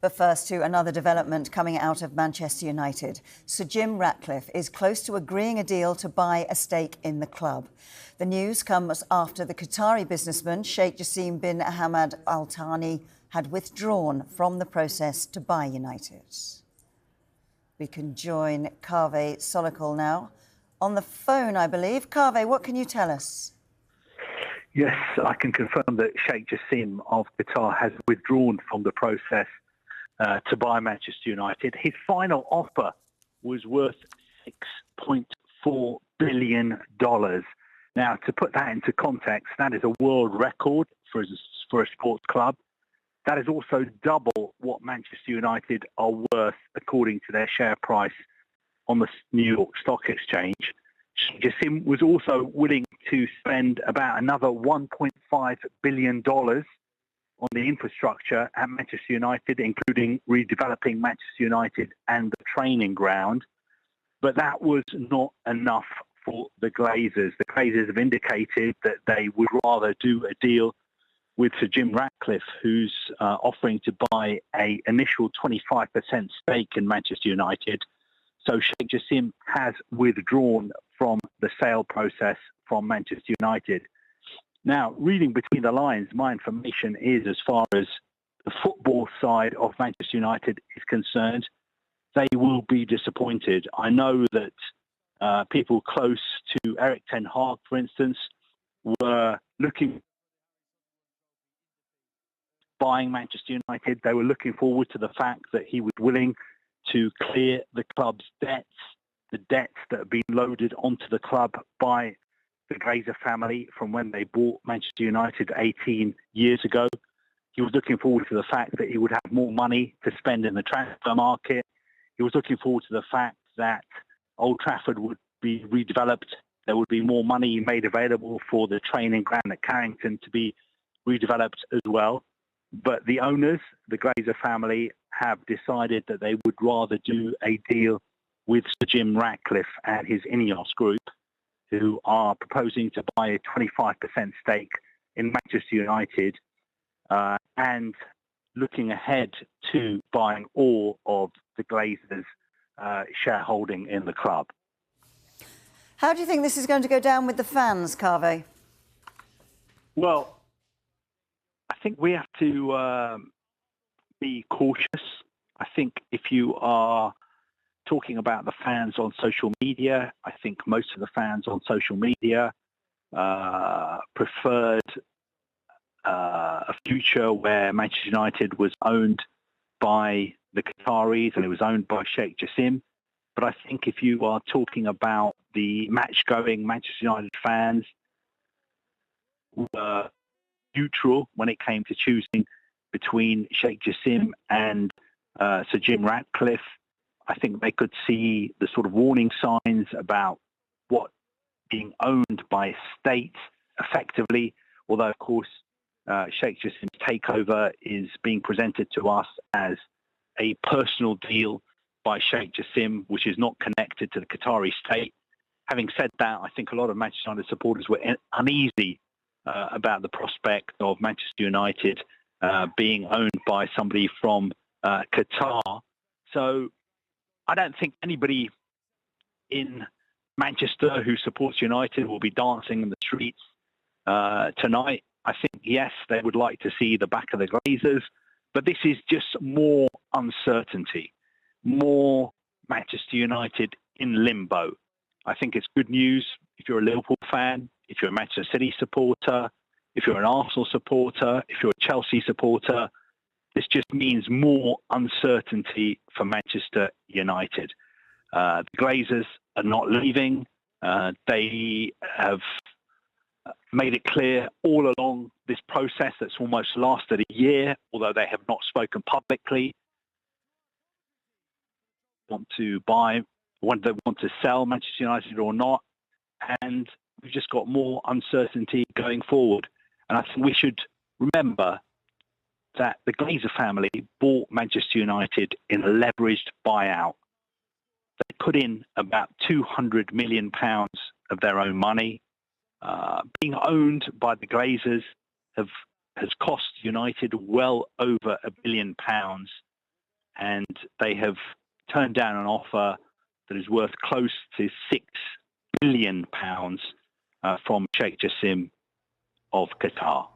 But first to another development coming out of Manchester United. Sir Jim Ratcliffe is close to agreeing a deal to buy a stake in the club. The news comes after the Qatari businessman Sheikh Jassim bin Hamad Al Thani had withdrawn from the process to buy United. We can join Kaveh Solikol now on the phone, I believe. Kaveh, what can you tell us? Yes, I can confirm that Sheikh Jassim of Qatar has withdrawn from the process to buy Manchester United. His final offer was worth $6.4 billion. Now, to put that into context, that is a world record for a sports club. That is also double what Manchester United are worth according to their share price on the New York Stock Exchange. Sheikh Jassim was also willing to spend about another $1.5 billion on the infrastructure at Manchester United, including redeveloping Manchester United and the training ground. But that was not enough for the Glazers. The Glazers have indicated that they would rather do a deal with Sir Jim Ratcliffe, who's offering to buy an initial 25% stake in Manchester United. So Sheikh Jassim has withdrawn from the sale process from Manchester United. Now, reading between the lines, my information is, as far as the football side of Manchester United is concerned, they will be disappointed. I know that people close to Erik ten Hag, for instance, were looking buying Manchester United. They were looking forward to the fact that he was willing to clear the club's debts, the debts that have been loaded onto the club by the Glazer family from when they bought Manchester United 18 years ago. He was looking forward to the fact that he would have more money to spend in the transfer market. He was looking forward to the fact that Old Trafford would be redeveloped. There would be more money made available for the training ground at Carrington to be redeveloped as well. But the owners, the Glazer family, have decided that they would rather do a deal with Sir Jim Ratcliffe and his Ineos group, who are proposing to buy a 25% stake in Manchester United and looking ahead to buying all of the Glazers' shareholding in the club. How do you think this is going to go down with the fans, Kaveh? Well, I think we have to be cautious. I think if you are talking about the fans on social media, I think most of the fans on social media preferred a future where Manchester United was owned by the Qataris and it was owned by Sheikh Jassim. But I think if you are talking about the match-going Manchester United fans who were neutral when it came to choosing between Sheikh Jassim and Sir Jim Ratcliffe, I think they could see the sort of warning signs about what being owned by a state effectively, although, of course, Sheikh Jassim's takeover is being presented to us as a personal deal by Sheikh Jassim, which is not connected to the Qatari state. Having said that, I think a lot of Manchester United supporters were uneasy about the prospect of Manchester United being owned by somebody from Qatar. So I don't think anybody in Manchester who supports United will be dancing in the streets tonight. I think, yes, they would like to see the back of the Glazers, but this is just more uncertainty, more Manchester United in limbo. I think it's good news if you're a Liverpool fan, if you're a Manchester City supporter, if you're an Arsenal supporter, if you're a Chelsea supporter. This just means more uncertainty for Manchester United. The Glazers are not leaving. They have made it clear all along this process that's almost lasted a year, although they have not spoken publicly. Want to buy, whether they want to sell Manchester United or not. And we've just got more uncertainty going forward. And I think we should remember that the Glazer family bought Manchester United in a leveraged buyout. They put in about £200 million of their own money. Being owned by the Glazers has cost United well over £1 billion. and they have turned down an offer that is worth close to £6 billion from Sheikh Jassim of Qatar.